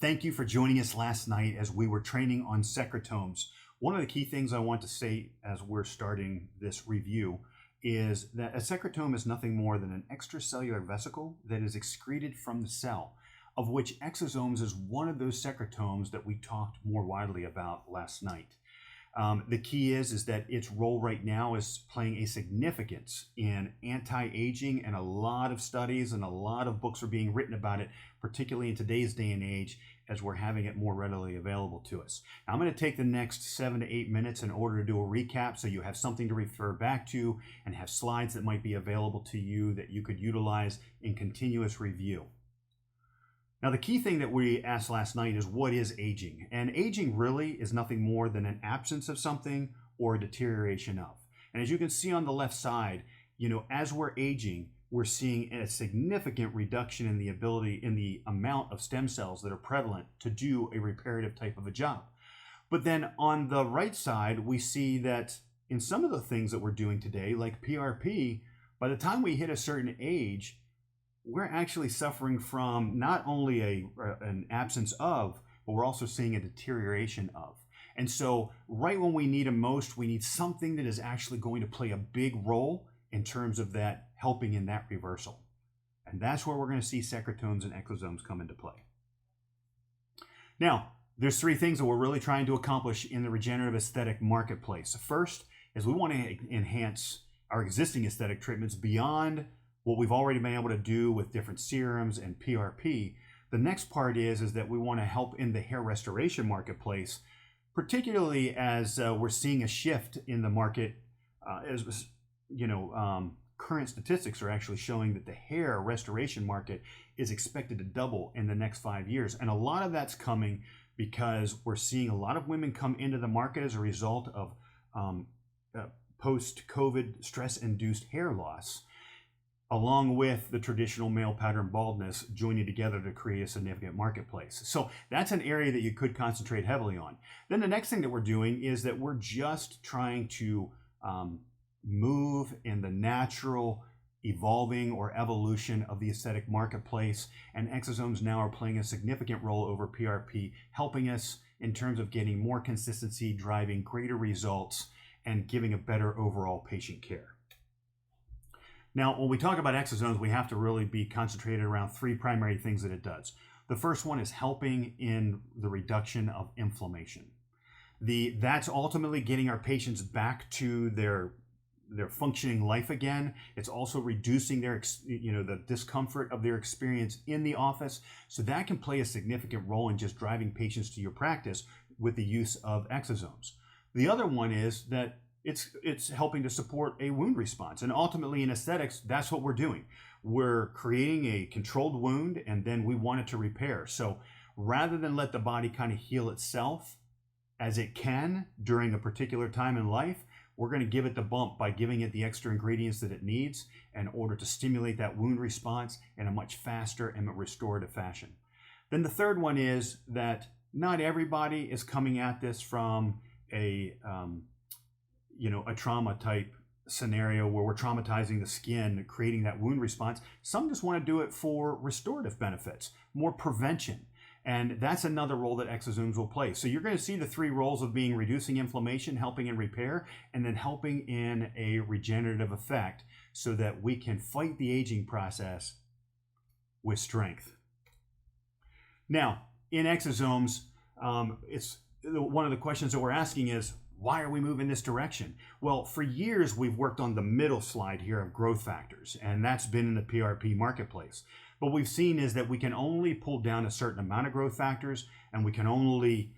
Thank you for joining us last night as we were training on secretomes. One of the key things I want to say as we're starting this review is that a secretome is nothing more than an extracellular vesicle that is excreted from the cell, of which exosomes is one of those secretomes that we talked more widely about last night. The key is that its role right now is playing a significance in anti-aging, and a lot of studies and a lot of books are being written about it, particularly in today's day and age as we're having it more readily available to us. Now, I'm going to take the next 7 to 8 minutes in order to do a recap so you have something to refer back to and have slides that might be available to you that you could utilize in continuous review. Now, the key thing that we asked last night is, what is aging? And aging really is nothing more than an absence of something or a deterioration of. And as you can see on the left side, as we're aging, we're seeing a significant reduction in the amount of stem cells that are prevalent to do a reparative type of a job. But then on the right side, we see that in some of the things that we're doing today, like PRP, by the time we hit a certain age, we're actually suffering from not only an absence of, but we're also seeing a deterioration of. And so right when we need them most, we need something that is actually going to play a big role in terms of that helping in that reversal. And that's where we're going to see secretomes and exosomes come into play. Now, there's 3 things that we're really trying to accomplish in the regenerative aesthetic marketplace. First is we want to enhance our existing aesthetic treatments beyond what we've already been able to do with different serums and PRP. The next part is that we want to help in the hair restoration marketplace, particularly as we're seeing a shift in the market. Current statistics are actually showing that the hair restoration market is expected to double in the next 5 years. And a lot of that's coming because we're seeing a lot of women come into the market as a result of post-COVID stress-induced hair loss, along with the traditional male pattern baldness joining together to create a significant marketplace. So that's an area that you could concentrate heavily on. Then the next thing that we're doing is that we're just trying to move in the natural evolving or evolution of the aesthetic marketplace, and exosomes now are playing a significant role over PRP, helping us in terms of getting more consistency, driving greater results, and giving a better overall patient care. Now, when we talk about exosomes, we have to really be concentrated around 3 primary things that it does. The first one is helping in the reduction of inflammation. That's ultimately getting our patients back to their functioning life again. It's also reducing their, the discomfort of their experience in the office. So that can play a significant role in just driving patients to your practice with the use of exosomes. The other one is that it's helping to support a wound response. And ultimately in aesthetics, that's what we're doing. We're creating a controlled wound and then we want it to repair. So rather than let the body kind of heal itself as it can during a particular time in life, we're going to give it the bump by giving it the extra ingredients that it needs in order to stimulate that wound response in a much faster and restorative fashion. Then the third one is that not everybody is coming at this from a trauma type scenario where we're traumatizing the skin, creating that wound response. Some just want to do it for restorative benefits, more prevention. And that's another role that exosomes will play. So you're going to see the 3 roles of being reducing inflammation, helping in repair, and then helping in a regenerative effect so that we can fight the aging process with strength. Now, in exosomes, it's one of the questions that we're asking is, why are we moving this direction? Well, for years, we've worked on the middle slide here of growth factors, and that's been in the PRP marketplace. What we've seen is that we can only pull down a certain amount of growth factors, and we can only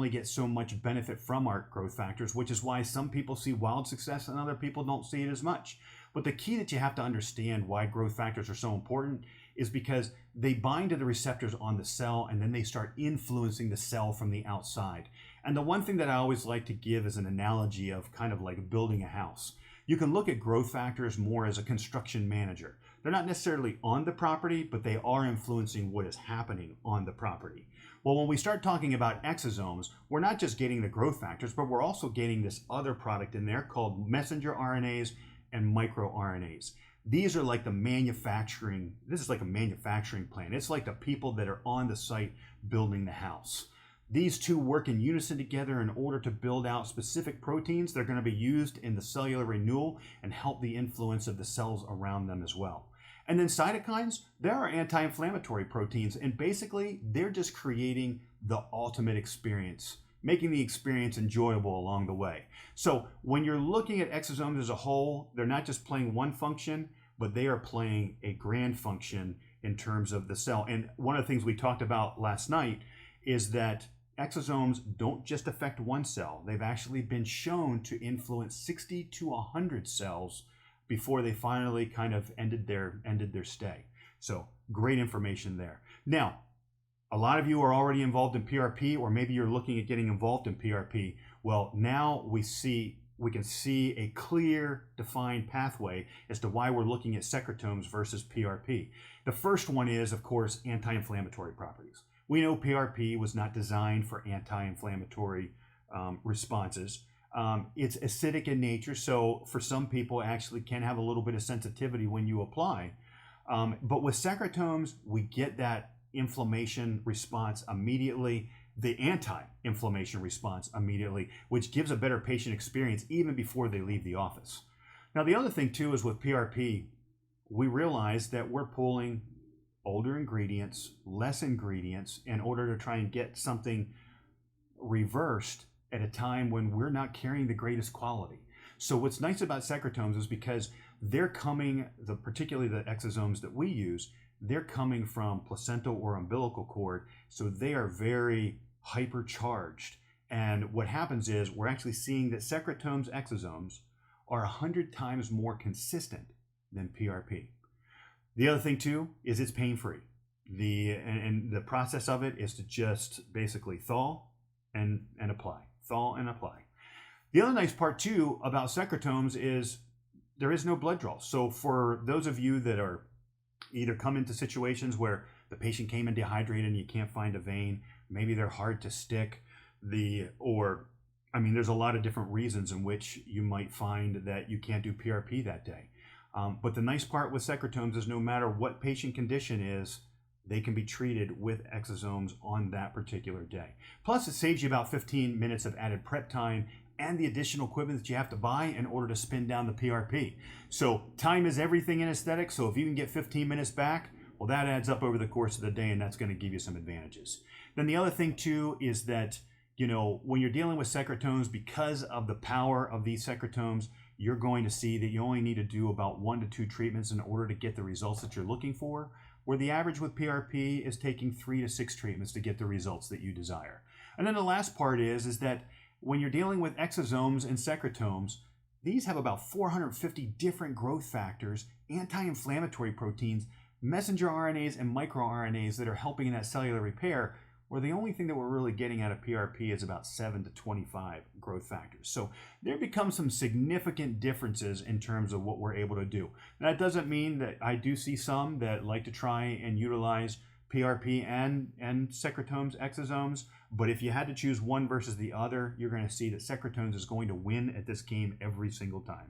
get so much benefit from our growth factors, which is why some people see wild success and other people don't see it as much. But the key that you have to understand why growth factors are so important is because they bind to the receptors on the cell and then they start influencing the cell from the outside. And the one thing that I always like to give is an analogy of kind of like building a house. You can look at growth factors more as a construction manager. They're not necessarily on the property, but they are influencing what is happening on the property. Well, when we start talking about exosomes, we're not just getting the growth factors, but we're also getting this other product in there called messenger RNAs and microRNAs. These are like the manufacturing, this is like a manufacturing plant. It's like the people that are on the site building the house. These two work in unison together in order to build out specific proteins that are going to be used in the cellular renewal and help the influence of the cells around them as well. And then cytokines, there are anti-inflammatory proteins, and basically they're just creating the ultimate experience, making the experience enjoyable along the way. So when you're looking at exosomes as a whole, they're not just playing one function, but they are playing a grand function in terms of the cell. And one of the things we talked about last night is that exosomes don't just affect one cell. They've actually been shown to influence 60 to 100 cells before they finally kind of ended their stay. So great information there. Now, a lot of you are already involved in PRP, or maybe you're looking at getting involved in PRP. Well, now we can see a clear, defined pathway as to why we're looking at secretomes versus PRP. The first one is, of course, anti-inflammatory properties. We know PRP was not designed for anti-inflammatory responses. It's acidic in nature, so for some people it actually can have a little bit of sensitivity when you apply. But with secretomes, we get that inflammation response immediately, the anti-inflammation response immediately, which gives a better patient experience even before they leave the office. Now, the other thing too is with PRP, we realize that we're pulling older ingredients, less ingredients, in order to try and get something reversed at a time when we're not carrying the greatest quality. So what's nice about secretomes is because they're coming, particularly the exosomes that we use, they're coming from placental or umbilical cord, so they are very hypercharged. And what happens is we're actually seeing that secretomes exosomes are 100 times more consistent than PRP. The other thing too is it's pain-free. And the process of it is to just basically thaw and apply, thaw and apply. The other nice part too about secretomes is there is no blood draw. So for those of you that are either come into situations where the patient came in dehydrated and you can't find a vein, maybe they're hard to stick, there's a lot of different reasons in which you might find that you can't do PRP that day. But the nice part with secretomes is no matter what patient condition is, they can be treated with exosomes on that particular day. Plus, it saves you about 15 minutes of added prep time and the additional equipment that you have to buy in order to spin down the PRP. So time is everything in aesthetics, so if you can get 15 minutes back, well, that adds up over the course of the day, and that's going to give you some advantages. Then the other thing too is that, when you're dealing with secretomes, because of the power of these secretomes, you're going to see that you only need to do about 1 to 2 treatments in order to get the results that you're looking for, where the average with PRP is taking 3 to 6 treatments to get the results that you desire. And then the last part is that when you're dealing with exosomes and secretomes, these have about 450 different growth factors, anti-inflammatory proteins, messenger RNAs, and microRNAs that are helping in that cellular repair, where the only thing that we're really getting out of PRP is about 7 to 25 growth factors. So there become some significant differences in terms of what we're able to do. And that doesn't mean that I do see some that like to try and utilize PRP and secretomes, exosomes, but if you had to choose one versus the other, you're going to see that secretomes is going to win at this game every single time.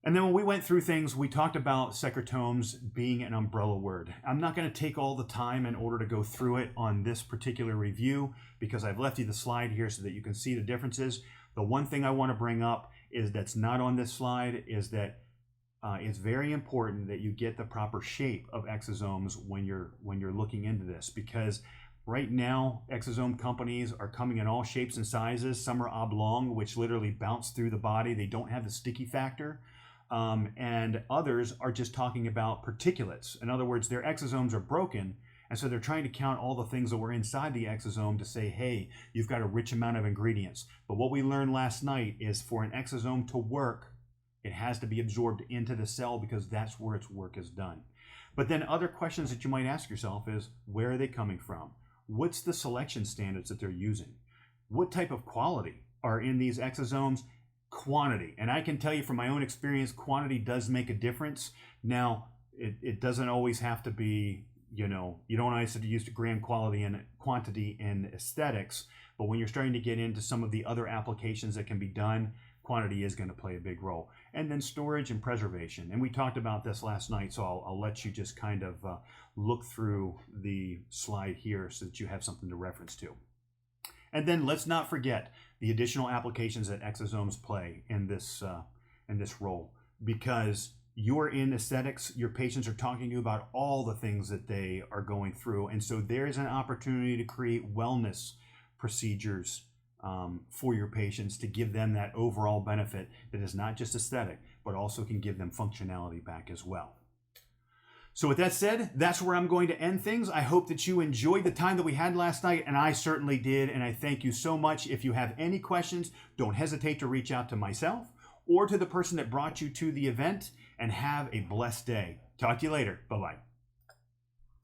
And then when we went through things, we talked about secretomes being an umbrella word. I'm not going to take all the time in order to go through it on this particular review because I've left you the slide here so that you can see the differences. The one thing I want to bring up is that's not on this slide is that it's very important that you get the proper shape of exosomes when you're looking into this, because right now exosome companies are coming in all shapes and sizes. Some are oblong, which literally bounce through the body. They don't have the sticky factor. And others are just talking about particulates. In other words, their exosomes are broken, and so they're trying to count all the things that were inside the exosome to say, hey, you've got a rich amount of ingredients. But what we learned last night is for an exosome to work, it has to be absorbed into the cell because that's where its work is done. But then other questions that you might ask yourself is, where are they coming from? What's the selection standards that they're using? What type of quality are in these exosomes? Quantity. And I can tell you from my own experience, quantity does make a difference. Now, it doesn't always have to be, you don't always have to use gram quality and quantity in aesthetics, but when you're starting to get into some of the other applications that can be done, quantity is going to play a big role. And then storage and preservation. And we talked about this last night, so I'll let you just kind of look through the slide here so that you have something to reference to. And then let's not forget the additional applications that exosomes play in this role, because you're in aesthetics, your patients are talking to you about all the things that they are going through. And so there's an opportunity to create wellness procedures for your patients to give them that overall benefit that is not just aesthetic, but also can give them functionality back as well. So with that said, that's where I'm going to end things. I hope that you enjoyed the time that we had last night, and I certainly did, and I thank you so much. If you have any questions, don't hesitate to reach out to myself or to the person that brought you to the event, and have a blessed day. Talk to you later. Bye-bye.